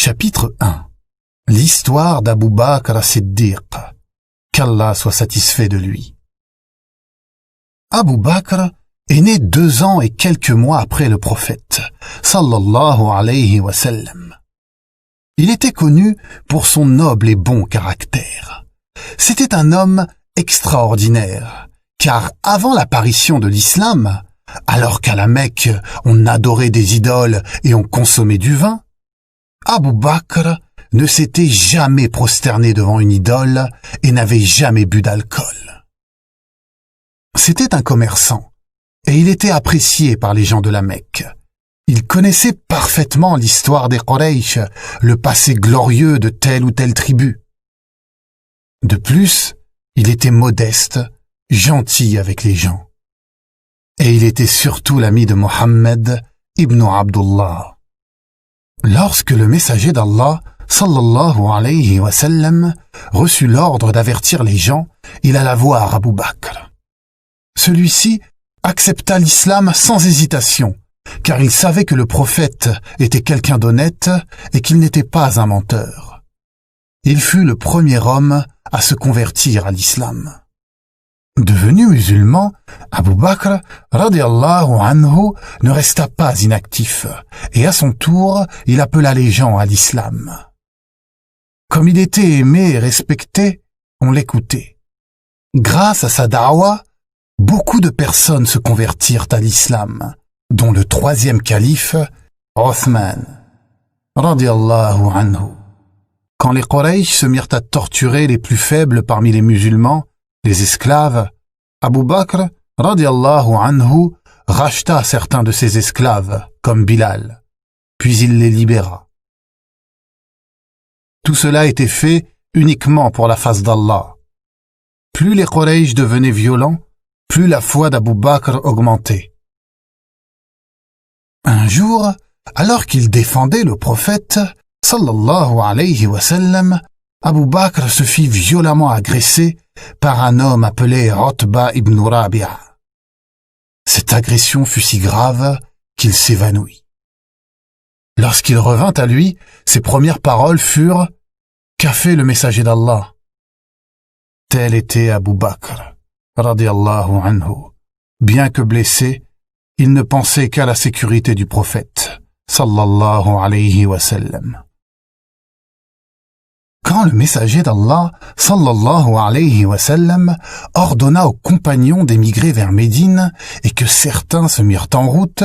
Chapitre 1. L'histoire d'Abu Bakr as-Siddiq, qu'Allah soit satisfait de lui. Abu Bakr est né 2 ans et quelques mois après le prophète, sallallahu alayhi wa sallam. Il était connu pour son noble et bon caractère. C'était un homme extraordinaire, car avant l'apparition de l'islam, alors qu'à la Mecque on adorait des idoles et on consommait du vin, Abu Bakr ne s'était jamais prosterné devant une idole et n'avait jamais bu d'alcool. C'était un commerçant, et il était apprécié par les gens de la Mecque. Il connaissait parfaitement l'histoire des Quraysh, le passé glorieux de telle ou telle tribu. De plus, il était modeste, gentil avec les gens. Et il était surtout l'ami de Mohammed ibn Abdullah. Lorsque le messager d'Allah, sallallahu alayhi wa sallam, reçut l'ordre d'avertir les gens, il alla voir Abu Bakr. Celui-ci accepta l'islam sans hésitation, car il savait que le prophète était quelqu'un d'honnête et qu'il n'était pas un menteur. Il fut le premier homme à se convertir à l'islam. Devenu musulman, Abu Bakr, radiallahu anhu, ne resta pas inactif, et à son tour, il appela les gens à l'islam. Comme il était aimé et respecté, on l'écoutait. Grâce à sa da'wa, beaucoup de personnes se convertirent à l'islam, dont le 3e calife, Othman, radiallahu anhu. Quand les Quraysh se mirent à torturer les plus faibles parmi les musulmans, les esclaves, Abu Bakr, radiallahu anhu, racheta certains de ses esclaves, comme Bilal, puis il les libéra. Tout cela était fait uniquement pour la face d'Allah. Plus les Quraysh devenaient violents, plus la foi d'Abu Bakr augmentait. Un jour, alors qu'il défendait le prophète, sallallahu alayhi wa sallam, Abu Bakr se fit violemment agresser par un homme appelé Utba ibn Rabi'a. Cette agression fut si grave qu'il s'évanouit. Lorsqu'il revint à lui, ses premières paroles furent « Qu'a fait le messager d'Allah ?» Tel était Abu Bakr, radiallahu anhu. Bien que blessé, il ne pensait qu'à la sécurité du prophète, sallallahu alayhi wa sallam. Quand le messager d'Allah, sallallahu alayhi wa sallam, ordonna aux compagnons d'émigrer vers Médine et que certains se mirent en route,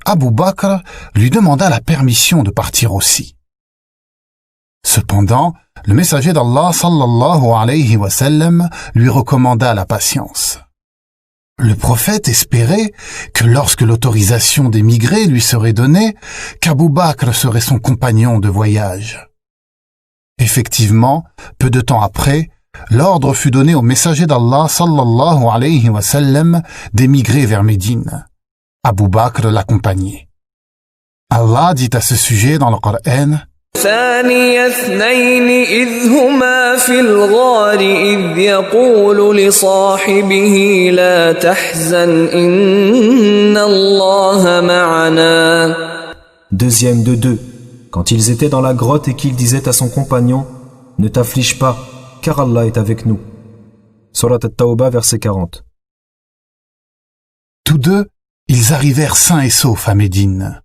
Abu Bakr lui demanda la permission de partir aussi. Cependant, le messager d'Allah, sallallahu alayhi wa sallam, lui recommanda la patience. Le prophète espérait que lorsque l'autorisation d'émigrer lui serait donnée, qu'Abu Bakr serait son compagnon de voyage. Effectivement, peu de temps après, l'ordre fut donné au messager d'Allah sallallahu alayhi wa sallam d'émigrer vers Médine. Abu Bakr l'accompagnait. Allah dit à ce sujet dans le Coran: ثاني اثنين إذ هما في الغار إذ يقول لصاحبه لا تحزن إن الله معنا. Deuxième de 2, quand ils étaient dans la grotte et qu'il disait à son compagnon « Ne t'afflige pas, car Allah est avec nous ». Surat At-Tawbah, verset 40. Tous deux, ils arrivèrent sains et saufs à Médine.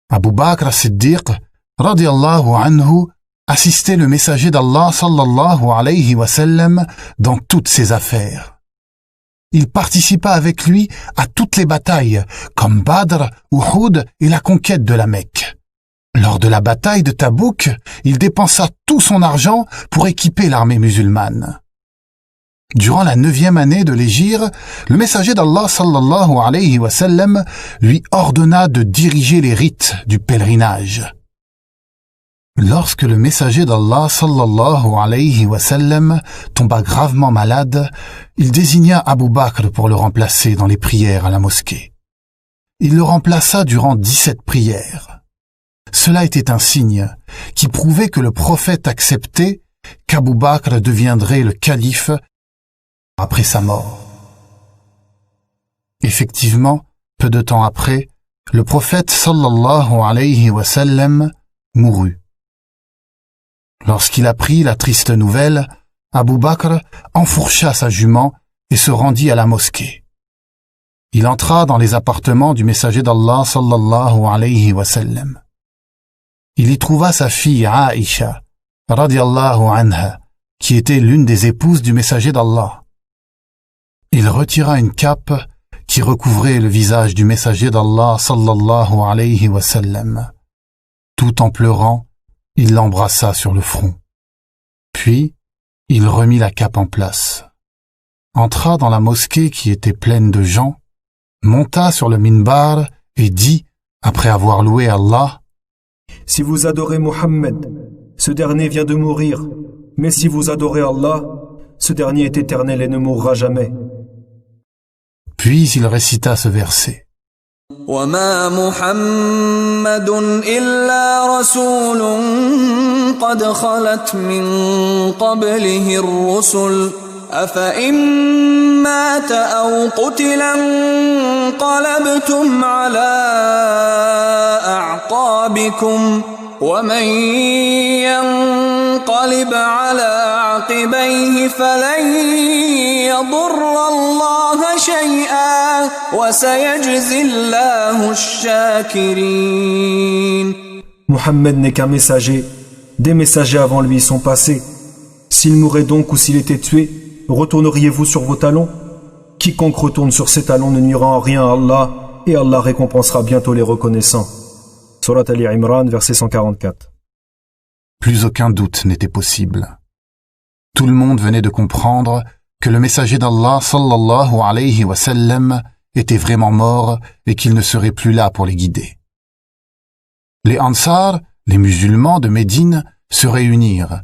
Abu Bakr as-Siddiq, radiallahu anhu, assistait le messager d'Allah sallallahu alayhi wa sallam dans toutes ses affaires. Il participa avec lui à toutes les batailles, comme Badr, Uhud et la conquête de la Mecque. Lors de la bataille de Tabouk, il dépensa tout son argent pour équiper l'armée musulmane. Durant la 9e année de l'hégire, le messager d'Allah sallallahu alayhi wa sallam lui ordonna de diriger les rites du pèlerinage. Lorsque le messager d'Allah sallallahu alayhi wa sallam tomba gravement malade, il désigna Abu Bakr pour le remplacer dans les prières à la mosquée. Il le remplaça durant 17 prières. Cela était un signe qui prouvait que le prophète acceptait qu'Abu Bakr deviendrait le calife après sa mort. Effectivement, peu de temps après, le prophète sallallahu alayhi wa sallam mourut. Lorsqu'il apprit la triste nouvelle, Abu Bakr enfourcha sa jument et se rendit à la mosquée. Il entra dans les appartements du messager d'Allah sallallahu alayhi wa sallam. Il y trouva sa fille Aïcha, radiallahu anha, qui était l'une des épouses du messager d'Allah. Il retira une cape qui recouvrait le visage du messager d'Allah sallallahu alayhi wa sallam. Tout en pleurant, il l'embrassa sur le front. Puis, il remit la cape en place, entra dans la mosquée qui était pleine de gens, monta sur le minbar et dit, après avoir loué Allah, « Si vous adorez Mohammed, ce dernier vient de mourir, mais si vous adorez Allah, ce dernier est éternel et ne mourra jamais. » Puis il récita ce verset. وما محمد إلا رسول قد خلت من قبله الرسل أفإن مات أو قتل انقلبتم على أعقابكم ومن ينقلب على عقبيه فلن يضر الله شيئا وسيجزي الله الشاكرين. Mohammed n'est qu'un messager. Des messagers avant lui sont passés. S'il mourait donc ou s'il était tué, retourneriez-vous sur vos talons? Quiconque retourne sur ses talons ne nuira en rien à Allah, et Allah récompensera bientôt les reconnaissants. Surat Ali Imran, verset 144. Plus aucun doute n'était possible. Tout le monde venait de comprendre que le messager d'Allah sallallahu alayhi wa sallam était vraiment mort et qu'il ne serait plus là pour les guider. Les Ansar, les musulmans de Médine, se réunirent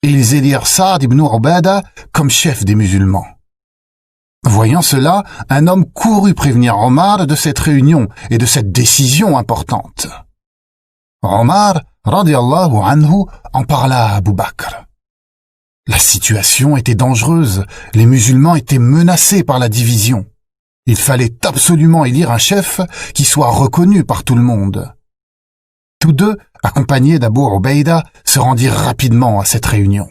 et ils élirent Saad ibn Ubada comme chef des musulmans. Voyant cela, un homme courut prévenir Omar de cette réunion et de cette décision importante. Omar, radiallahu anhu, en parla à Abu Bakr. La situation était dangereuse, les musulmans étaient menacés par la division. Il fallait absolument élire un chef qui soit reconnu par tout le monde. Tous deux, accompagnés d'Abu Ubaïda, se rendirent rapidement à cette réunion.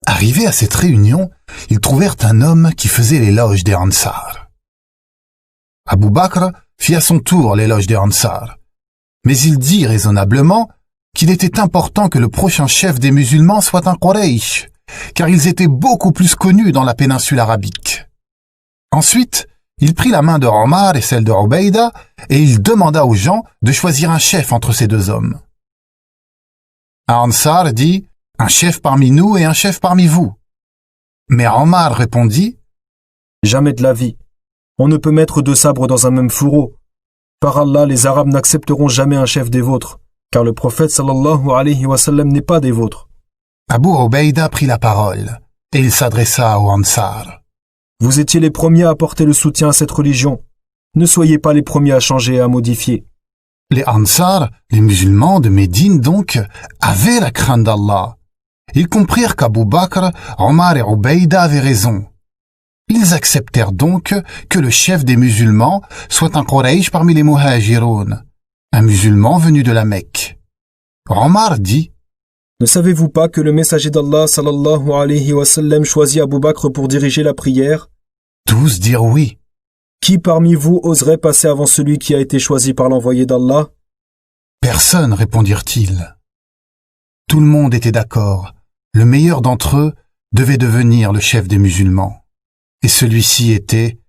Arrivés à cette réunion, ils trouvèrent un homme qui faisait l'éloge des Ansar. Abu Bakr fit à son tour l'éloge des Ansar, mais il dit raisonnablement qu'il était important que le prochain chef des musulmans soit un Quraysh, car ils étaient beaucoup plus connus dans la péninsule arabique. Ensuite, il prit la main de Omar et celle de Ubaïda et il demanda aux gens de choisir un chef entre ces deux hommes. Un Ansar dit « Un chef parmi nous et un chef parmi vous ». Mais Omar répondit « Jamais de la vie. On ne peut mettre deux sabres dans un même fourreau. Par Allah, les Arabes n'accepteront jamais un chef des vôtres, car le prophète sallallahu alayhi wa sallam n'est pas des vôtres. » Abu Ubaïda prit la parole et il s'adressa aux Ansar. Vous étiez les premiers à apporter le soutien à cette religion. Ne soyez pas les premiers à changer et à modifier. Les Ansar, les musulmans de Médine donc, avaient la crainte d'Allah. Ils comprirent qu'Abu Bakr, Omar et Ubaïda avaient raison. Ils acceptèrent donc que le chef des musulmans soit un Quraysh parmi les Muhajiroun, un musulman venu de la Mecque. Omar dit « Ne savez-vous pas que le messager d'Allah sallallahu alayhi wa sallam choisit Abu Bakr pour diriger la prière ?» Tous dirent oui. « Qui parmi vous oserait passer avant celui qui a été choisi par l'envoyé d'Allah ?» Personne, répondirent-ils. Tout le monde était d'accord. Le meilleur d'entre eux devait devenir le chef des musulmans. Et celui-ci était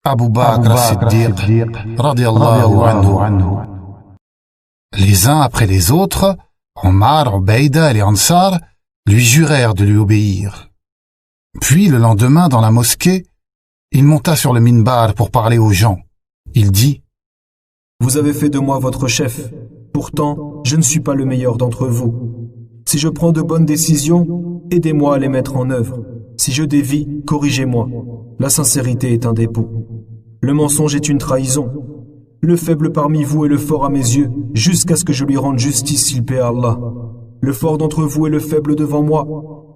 Abu Bakr as-Siddiq, radiallahu anhu. Les uns après les autres, Omar, Ubaïda et les Ansar lui jurèrent de lui obéir. Puis le lendemain, dans la mosquée, il monta sur le minbar pour parler aux gens. Il dit « Vous avez fait de moi votre chef. Pourtant, je ne suis pas le meilleur d'entre vous. Si je prends de bonnes décisions, aidez-moi à les mettre en œuvre. Si je dévie, corrigez-moi. La sincérité est un dépôt. Le mensonge est une trahison. Le faible parmi vous est le fort à mes yeux, jusqu'à ce que je lui rende justice s'il paie à Allah. Le fort d'entre vous est le faible devant moi,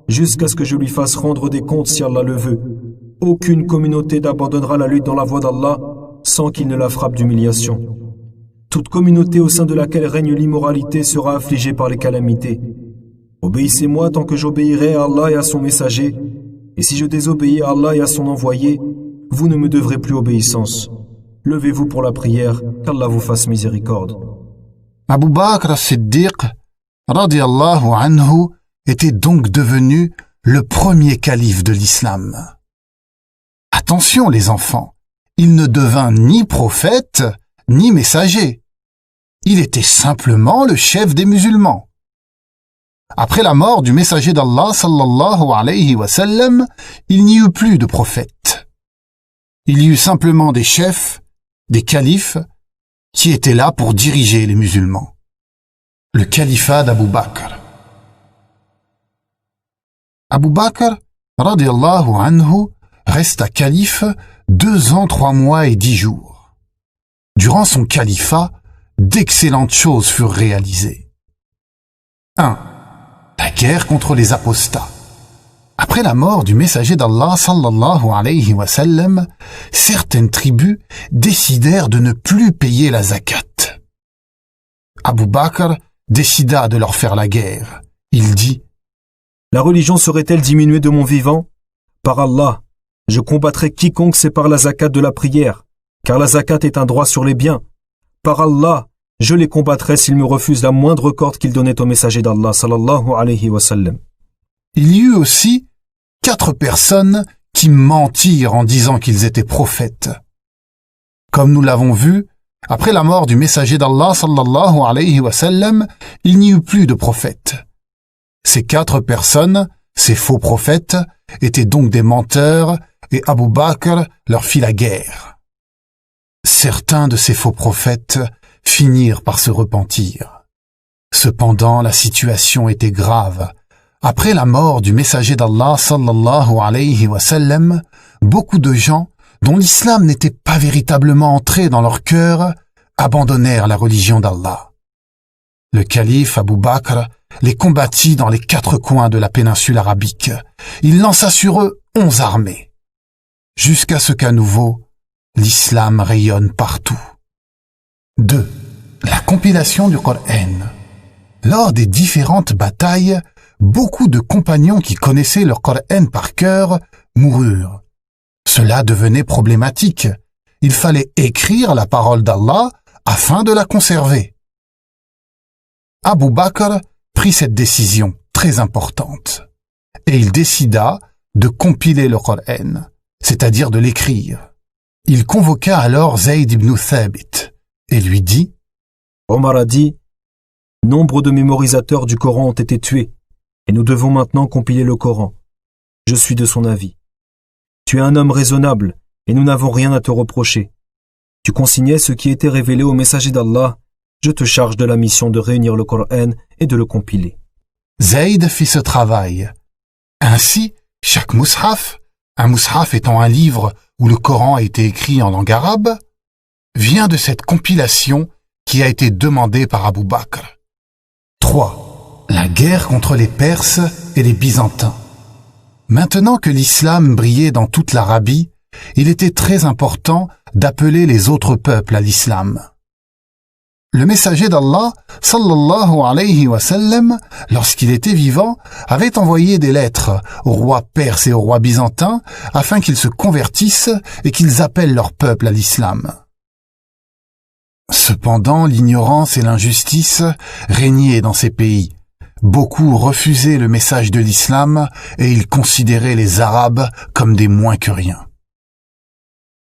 jusqu'à ce que je lui fasse rendre des comptes si Allah le veut. Aucune communauté n'abandonnera la lutte dans la voie d'Allah sans qu'il ne la frappe d'humiliation. Toute communauté au sein de laquelle règne l'immoralité sera affligée par les calamités. Obéissez-moi tant que j'obéirai à Allah et à son messager, et si je désobéis à Allah et à son envoyé, vous ne me devrez plus obéissance. Levez-vous pour la prière, qu'Allah vous fasse miséricorde. Abu Bakr as-Siddiq, radiyallahu anhu, était donc devenu le premier calife de l'islam. Attention les enfants, il ne devint ni prophète, ni messager. Il était simplement le chef des musulmans. Après la mort du messager d'Allah sallallahu alayhi wa sallam, il n'y eut plus de prophètes. Il y eut simplement des chefs, des califes, qui étaient là pour diriger les musulmans. Le califat d'Abu Bakr. Abu Bakr, radiyallahu anhu, resta calife 2 ans, 3 mois et 10 jours. Durant son califat, d'excellentes choses furent réalisées. 1. La guerre contre les apostats. Après la mort du messager d'Allah sallallahu alayhi wa sallam, certaines tribus décidèrent de ne plus payer la zakat. Abu Bakr décida de leur faire la guerre. Il dit: La religion serait-elle diminuée de mon vivant? Par Allah, je combattrai quiconque sépare la zakat de la prière, car la zakat est un droit sur les biens. Par Allah, je les combattrai s'ils me refusent la moindre corde qu'ils donnaient au messager d'Allah sallallahu alayhi wa sallam. Il y eut aussi 4 personnes qui mentirent en disant qu'ils étaient prophètes. Comme nous l'avons vu, après la mort du messager d'Allah sallallahu alayhi wa sallam, il n'y eut plus de prophètes. Ces 4 personnes, ces faux prophètes, étaient donc des menteurs et Abu Bakr leur fit la guerre. Certains de ces faux prophètes finirent par se repentir. Cependant, la situation était grave. Après la mort du messager d'Allah sallallahu alayhi wa sallam, beaucoup de gens dont l'islam n'était pas véritablement entré dans leur cœur abandonnèrent la religion d'Allah. Le calife Abu Bakr les combattit dans les 4 coins de la péninsule arabique. Il lança sur eux 11 armées, jusqu'à ce qu'à nouveau, l'islam rayonne partout. 2. La compilation du Coran. Lors des différentes batailles, beaucoup de compagnons qui connaissaient leur Coran par cœur moururent. Cela devenait problématique. Il fallait écrire la parole d'Allah afin de la conserver. Abu Bakr prit cette décision très importante et il décida de compiler le Coran, c'est-à-dire de l'écrire. Il convoqua alors Zayd ibn Thabit et lui dit: Omar a dit: Nombre de mémorisateurs du Coran ont été tués et nous devons maintenant compiler le Coran. Je suis de son avis. Tu es un homme raisonnable et nous n'avons rien à te reprocher. Tu consignais ce qui était révélé au messager d'Allah. Je te charge de la mission de réunir le Coran et de le compiler. Zayd fit ce travail. Ainsi, chaque mushaf, un mushaf étant un livre où le Coran a été écrit en langue arabe, vient de cette compilation qui a été demandée par Abu Bakr. 3. La guerre contre les Perses et les Byzantins. Maintenant que l'islam brillait dans toute l'Arabie, il était très important d'appeler les autres peuples à l'islam. Le messager d'Allah, sallallahu alayhi wa sallam, lorsqu'il était vivant, avait envoyé des lettres aux rois perses et aux rois byzantins afin qu'ils se convertissent et qu'ils appellent leur peuple à l'islam. Cependant, l'ignorance et l'injustice régnaient dans ces pays. Beaucoup refusaient le message de l'islam et ils considéraient les Arabes comme des moins que rien.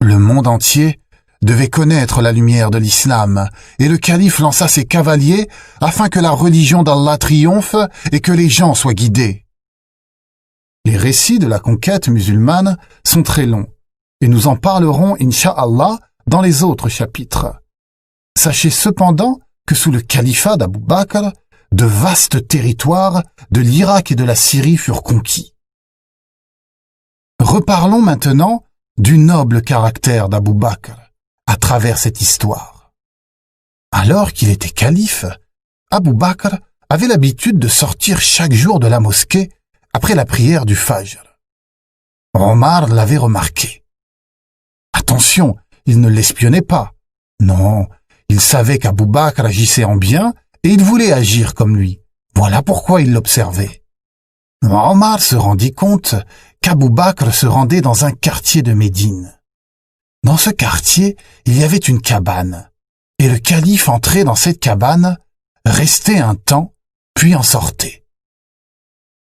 Le monde entier devait connaître la lumière de l'islam, et le calife lança ses cavaliers afin que la religion d'Allah triomphe et que les gens soient guidés. Les récits de la conquête musulmane sont très longs, et nous en parlerons, incha'Allah, dans les autres chapitres. Sachez cependant que sous le califat d'Abu Bakr, de vastes territoires de l'Irak et de la Syrie furent conquis. Reparlons maintenant du noble caractère d'Abu Bakr à travers cette histoire. Alors qu'il était calife, Abu Bakr avait l'habitude de sortir chaque jour de la mosquée après la prière du Fajr. Omar l'avait remarqué. Attention, il ne l'espionnait pas. Non, il savait qu'Abu Bakr agissait en bien et il voulait agir comme lui. Voilà pourquoi il l'observait. Omar se rendit compte qu'Abou Bakr se rendait dans un quartier de Médine. Dans ce quartier, il y avait une cabane, et le calife entrait dans cette cabane, restait un temps, puis en sortait.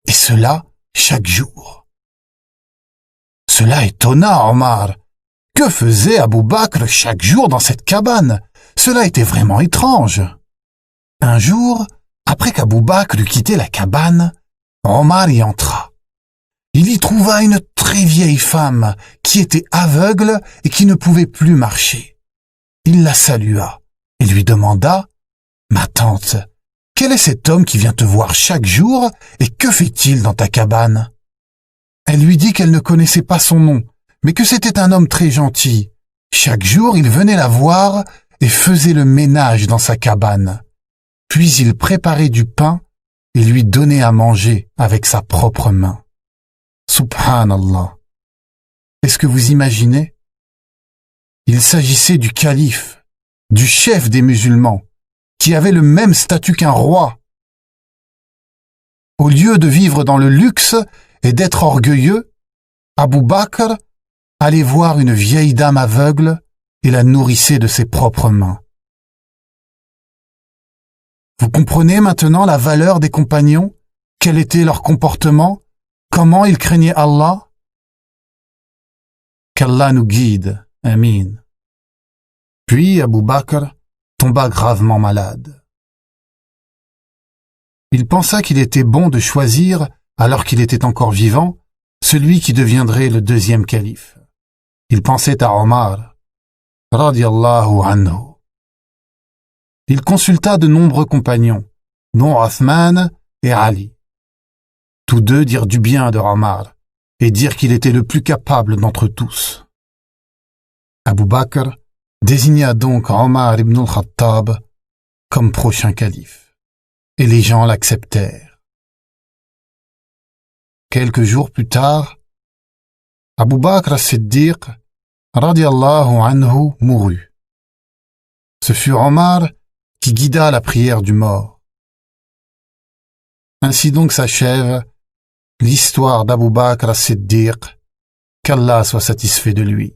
Et cela chaque jour. Cela étonna Omar. Que faisait Abou Bakr chaque jour dans cette cabane? Cela était vraiment étrange. Un jour, après qu'Abou Bakr eut quitté la cabane, Omar y entra. Il y trouva une très vieille femme qui était aveugle et qui ne pouvait plus marcher. Il la salua et lui demanda « Ma tante, quel est cet homme qui vient te voir chaque jour et que fait-il dans ta cabane ?» Elle lui dit qu'elle ne connaissait pas son nom, mais que c'était un homme très gentil. Chaque jour, il venait la voir et faisait le ménage dans sa cabane. Puis il préparait du pain et lui donnait à manger avec sa propre main. Subhanallah. Est-ce que vous imaginez? Il s'agissait du calife, du chef des musulmans, qui avait le même statut qu'un roi. Au lieu de vivre dans le luxe et d'être orgueilleux, Abou Bakr allait voir une vieille dame aveugle et la nourrissait de ses propres mains. Vous comprenez maintenant la valeur des compagnons? Quel était leur comportement? Comment ils craignaient Allah? Qu'Allah nous guide. Amin. Puis Abou Bakr tomba gravement malade. Il pensa qu'il était bon de choisir, alors qu'il était encore vivant, celui qui deviendrait le deuxième calife. Il pensait à Omar, radiyallahu anhu. Il consulta de nombreux compagnons, dont Othman et Ali. Tous deux dirent du bien de Omar et dirent qu'il était le plus capable d'entre tous. Abou Bakr désigna donc Omar ibn al-Khattab comme prochain calife, et les gens l'acceptèrent. Quelques jours plus tard, Abou Bakr as-Siddiq, radiyallahu anhu, mourut. Ce fut Omar qui guida la prière du mort. Ainsi donc s'achève l'histoire d'Abou Bakr as-Siddiq, qu'Allah soit satisfait de lui.